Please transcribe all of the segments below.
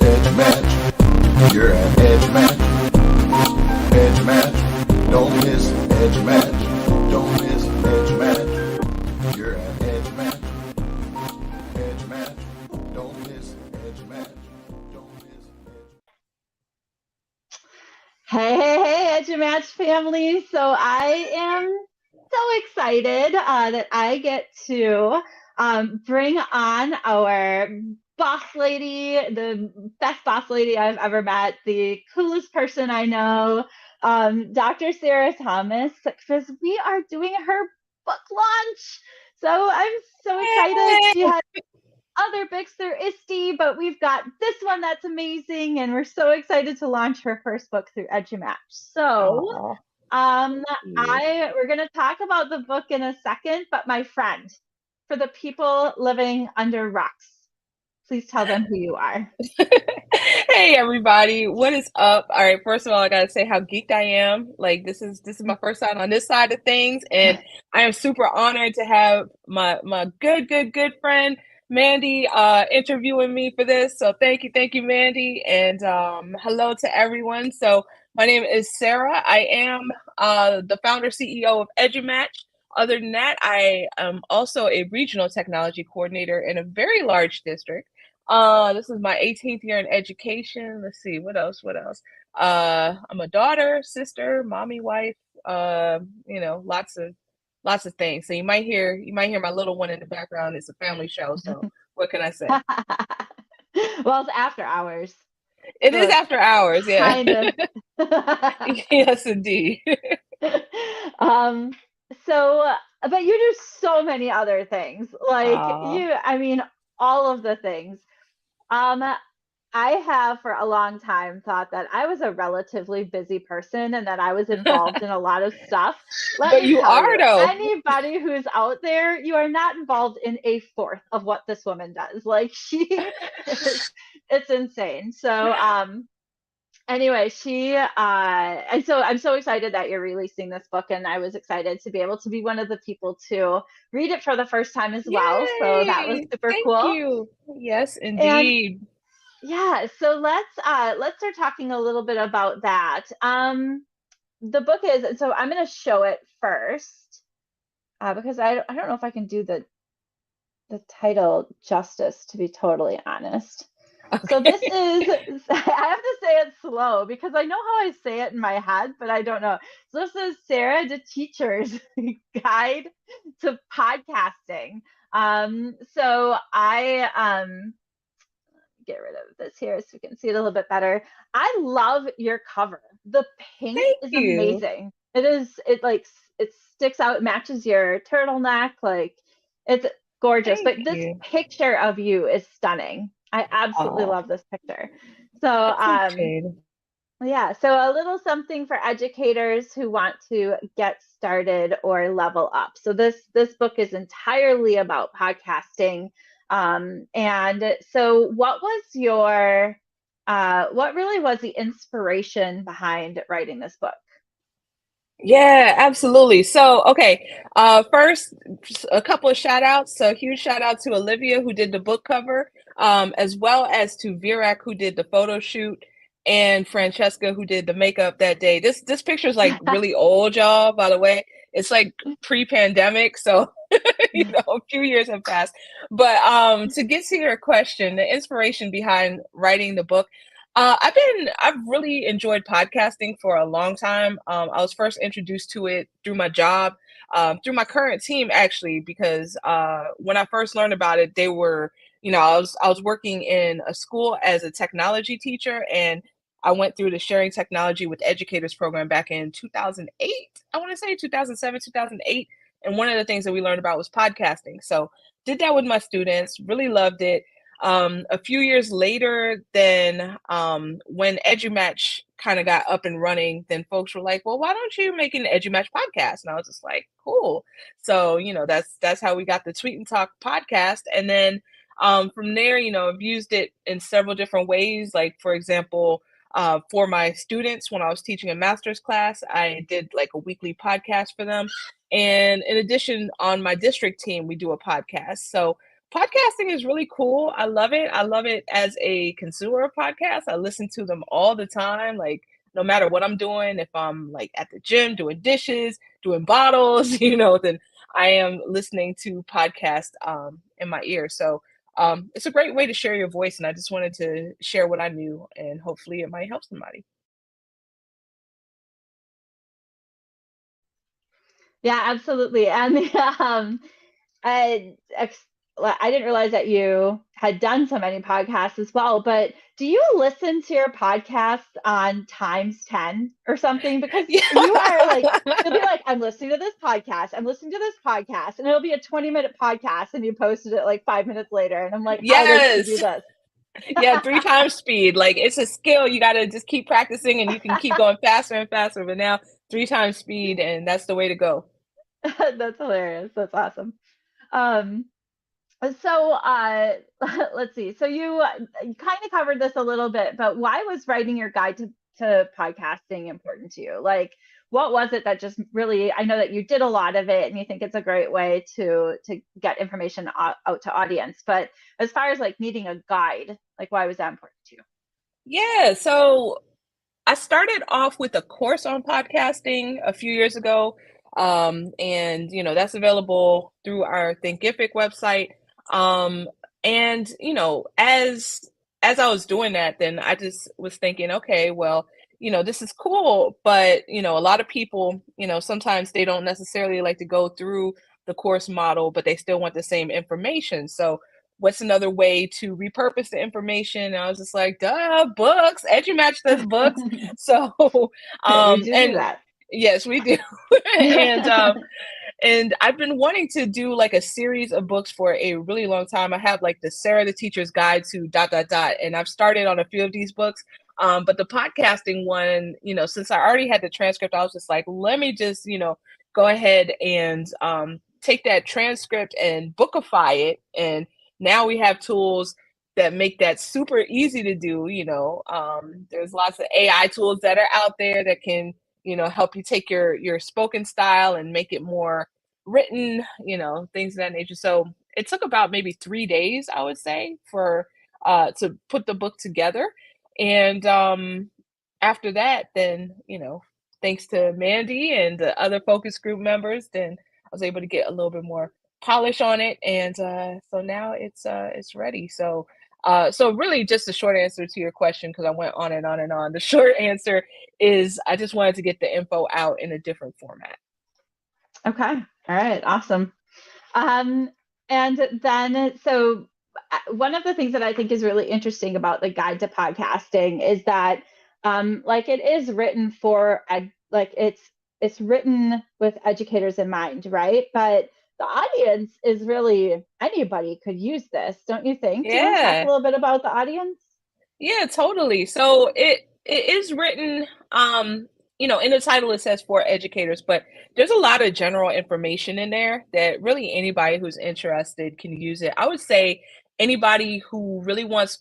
Edge Match. You're at Edge Match. Edge Match. Don't miss Edge Match. Don't miss Edge Match. You're at Edge Match. Edge Match. Don't miss Edge Match. Don't miss Edge. Hey, Edge Match family. So I am so excited that I get to bring on our boss lady, the best boss lady I've ever met, the coolest person I know, Dr. Sarah Thomas, because we are doing her book launch. So I'm so excited. She has other books through ISTE, but we've got this one that's amazing, and we're so excited to launch her first book through EduMatch. So, we're gonna talk about the book in a second, but my friend, for the people living under rocks, please tell them who you are. Hey everybody, what is up? All right, first of all, I gotta say how geeked I am. Like this is my first time on this side of things, and I am super honored to have my good friend Mandy interviewing me for this. So thank you, Mandy, and hello to everyone. So my name is Sarah. I am the founder CEO of EduMatch. Other than that, I am also a regional technology coordinator in a very large district. This is my 18th year in education. Let's see, what else? I'm a daughter, sister, mommy, wife, lots of things. So you might hear my little one in the background. It's a family show, so what can I say? Well, it's after hours. It is after hours, yeah. Kind of. Yes, indeed. But you do so many other things. All of the things. I have for a long time thought that I was a relatively busy person and that I was involved in a lot of stuff. But you are, though. Anybody who's out there, you are not involved in a fourth of what this woman does. Like it's insane. So, anyway, and so I'm so excited that you're releasing this book, and I was excited to be able to be one of the people to read it for the first time as well. Yay! So that was super cool. Thank you. Yes, indeed. And yeah, so let's start talking a little bit about that. The book is, so I'm going to show it first because I don't know if I can do the title justice, to be totally honest. Okay. So this is, I have to say it slow because I know how I say it in my head, but I don't know. So this is Sarahdateechur's Guide to Podcasting. So I get rid of this here so you can see it a little bit better. I love your cover. The pink is amazing. It sticks out, it matches your turtleneck, like it's gorgeous. But this picture of you is stunning. I absolutely love this picture. So yeah, so a little something for educators who want to get started or level up. So this book is entirely about podcasting. And so what really was the inspiration behind writing this book? Yeah, absolutely. So, okay. First, a couple of shout outs. So huge shout out to Olivia who did the book cover, as well as to Virak who did the photo shoot, and Francesca who did the makeup that day. This picture is like really old, y'all, by the way. It's like pre-pandemic, so a few years have passed. But to get to your question, the inspiration behind writing the book, I've really enjoyed podcasting for a long time. I was first introduced to it through my job, through my current team actually, because when I first learned about it, they were, I was working in a school as a technology teacher, and I went through the Sharing Technology with Educators program back in 2008. I want to say 2007, 2008. And one of the things that we learned about was podcasting. So did that with my students, really loved it. A few years later, then when EduMatch kind of got up and running, then folks were like, well, why don't you make an EduMatch podcast? And I was just like, cool. So, that's how we got the Tweet and Talk podcast. And then from there, I've used it in several different ways. Like, for example, for my students, when I was teaching a master's class, I did like a weekly podcast for them. And in addition, on my district team, we do a podcast. So Podcasting is really cool. I love it. I love it as a consumer of podcasts. I listen to them all the time, like no matter what I'm doing. If I'm like at the gym doing dishes, doing bottles, then I am listening to podcasts in my ear. So it's a great way to share your voice, and I just wanted to share what I knew, and hopefully it might help somebody. Yeah, absolutely. And I, I didn't realize that you had done so many podcasts as well, but do you listen to your podcasts on times 10 or something? Because Yeah. you are like, you'll be like, I'm listening to this podcast, I'm listening to this podcast, and it'll be a 20-minute podcast, and you posted it like 5 minutes later. And I'm like, I like to do Yes. this. Yeah, 3 times speed. Like, it's a skill, you gotta just keep practicing and you can keep going faster and faster, but now 3 times speed, and that's the way to go. That's hilarious. That's awesome. Um, so let's see. So you kind of covered this a little bit, but why was writing your guide to podcasting important to you? Like, what was it that just really, I know that you did a lot of it and you think it's a great way to get information out to audience, but as far as like needing a guide, like why was that important to you? Yeah, so I started off with a course on podcasting a few years ago, and that's available through our Thinkific website. Um, and as I was doing that, then I just was thinking, okay, well, this is cool, but a lot of people, sometimes they don't necessarily like to go through the course model, but they still want the same information. So what's another way to repurpose the information? And I was just like, duh, books. EduMatch does books. So, We do and that. yes, we do. and and I've been wanting to do like a series of books for a really long time. I have like the Sarahdateechur's Guide to ... and I've started on a few of these books. But the podcasting one, since I already had the transcript, I was just like, let me just, go ahead and take that transcript and bookify it. And now we have tools that make that super easy to do. There's lots of AI tools that are out there that can help you take your spoken style and make it more written, things of that nature. So it took about maybe 3 days, I would say, for to put the book together. And after that, then thanks to Mandy and the other focus group members, then I was able to get a little bit more polish on it, and so now it's ready. So really, just a short answer to your question, because I went on and on and on. The short answer is I just wanted to get the info out in a different format. Okay. All right. Awesome. Um, and then, so one of the things that I think is really interesting about the guide to podcasting is that, like, it is written for like it's written with educators in mind, right? But the audience is really anybody could use this, don't you think? Do you want to talk a Yeah. little bit about the audience? Yeah, totally. So it is written, in the title it says for educators, but there's a lot of general information in there that really anybody who's interested can use it. I would say anybody who really wants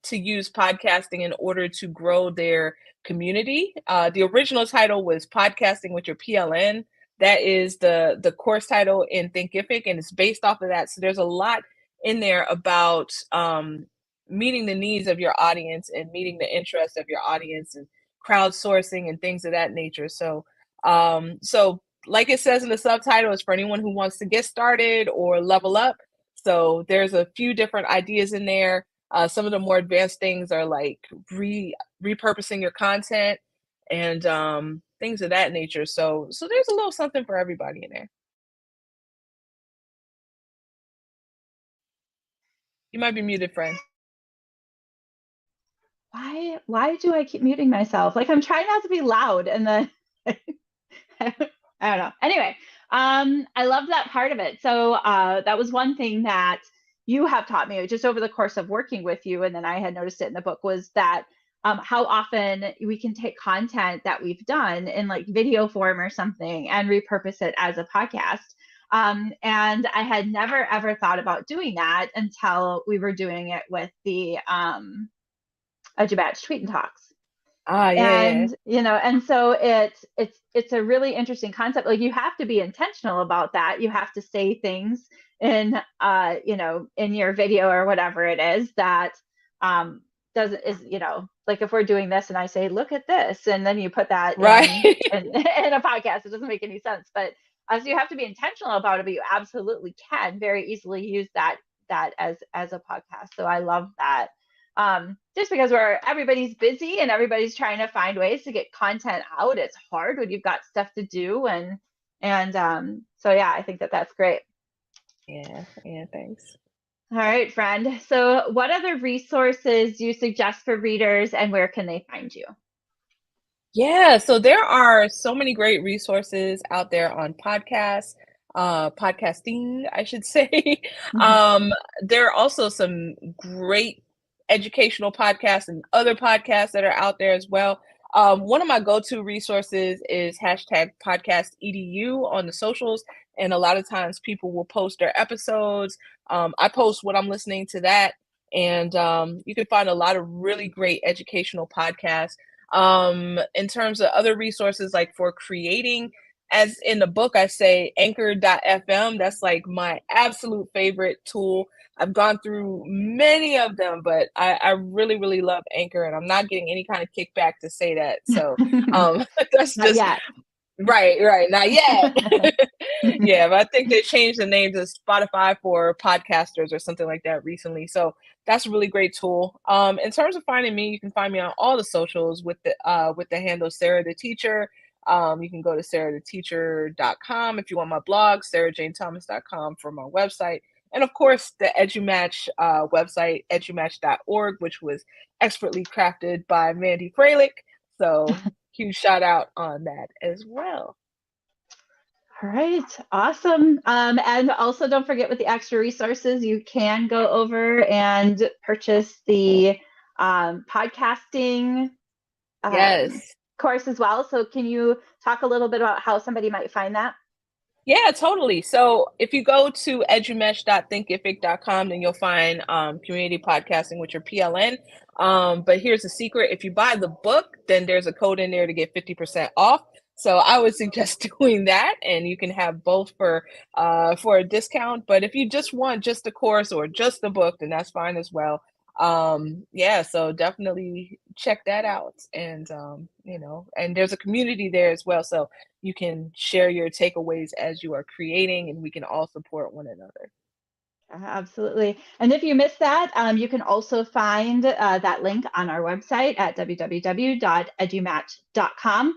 to use podcasting in order to grow their community. The original title was Podcasting with Your PLN. That is the course title in Thinkific, and it's based off of that. So there's a lot in there about meeting the needs of your audience and meeting the interests of your audience and crowdsourcing and things of that nature. So like it says in the subtitle, it's for anyone who wants to get started or level up. So there's a few different ideas in there. Some of the more advanced things are like repurposing your content and things of that nature. So there's a little something for everybody in there. You might be muted, friend. Why do I keep muting myself? Like, I'm trying not to be loud and then I don't know. Anyway, I love that part of it. So that was one thing that you have taught me just over the course of working with you, and then I had noticed it in the book, was that how often we can take content that we've done in like video form or something and repurpose it as a podcast. And I had never ever thought about doing that until we were doing it with the EduBatch Tweet and Talks. Yeah. And and so it's a really interesting concept. Like, you have to be intentional about that. You have to say things in in your video or whatever it is that doesn't is like, if we're doing this and I say, look at this, and then you put that Right. in a podcast, it doesn't make any sense. But so you have to be intentional about it, but you absolutely can very easily use that as a podcast. So I love that. Just because everybody's busy and everybody's trying to find ways to get content out. It's hard when you've got stuff to do, and so yeah, I think that's great. Yeah, thanks. All right, friend. So what other resources do you suggest for readers, and where can they find you? Yeah, so there are so many great resources out there on podcasts, podcasting, I should say. There are also some great educational podcasts and other podcasts that are out there as well. One of my go-to resources is hashtag podcast edu on the socials. And a lot of times people will post their episodes. I post what I'm listening to that. And you can find a lot of really great educational podcasts. In terms of other resources, like for creating, as in the book, I say anchor.fm. That's like my absolute favorite tool. I've gone through many of them, but I really, really love Anchor, and I'm not getting any kind of kickback to say that. So that's Not just yet. right, not yet. Yeah, but I think they changed the name to Spotify for podcasters or something like that recently. So that's a really great tool. In terms of finding me, you can find me on all the socials with the handle Sarah the Teacher. You can go to sarahdateechur.com if you want my blog, sarahjanethomas.com for my website. And of course, the EduMatch website, edumatch.org, which was expertly crafted by Mandy Freilich. So huge shout out on that as well. All right, awesome. And also, don't forget, with the extra resources, you can go over and purchase the podcasting Yes. course as well. So can you talk a little bit about how somebody might find that? Yeah, totally. So if you go to edumesh.thinkific.com, then you'll find community podcasting with your PLN. But here's the secret. If you buy the book, then there's a code in there to get 50% off. So I would suggest doing that, and you can have both for a discount. But if you just want just the course or just the book, then that's fine as well. Yeah, so definitely check that out. And and there's a community there as well. So you can share your takeaways as you are creating, and we can all support one another. Absolutely. And if you missed that, you can also find that link on our website at www.edumatch.com.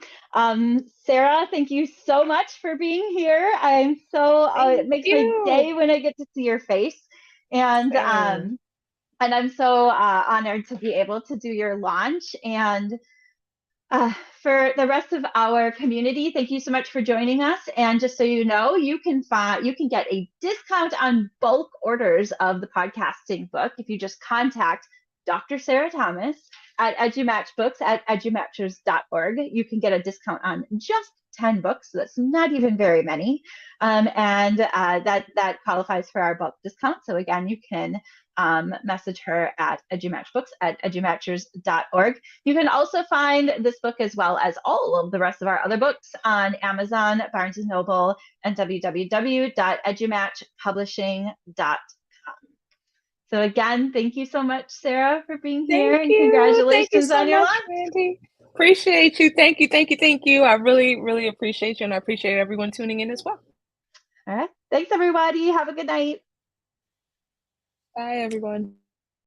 Sarah, thank you so much for being here. It makes my day when I get to see your face. And I'm so honored to be able to do your launch. And for the rest of our community, thank you so much for joining us. And just so you know, you can get a discount on bulk orders of the podcasting book if you just contact Dr. Sarah Thomas at EduMatch Books at edumatchers.org. You can get a discount on just 10 books. So that's not even very many. And that qualifies for our bulk discount. So again, you can message her at edumatchbooks at edumatchers.org. You can also find this book, as well as all of the rest of our other books, on Amazon, Barnes & Noble, and www.edumatchpublishing.com. So again, thank you so much, Sarah, for being here, and congratulations on your launch. Mandy. Appreciate you. Thank you. I really, really appreciate you, and I appreciate everyone tuning in as well. All right. Thanks, everybody. Have a good night. Bye, everyone.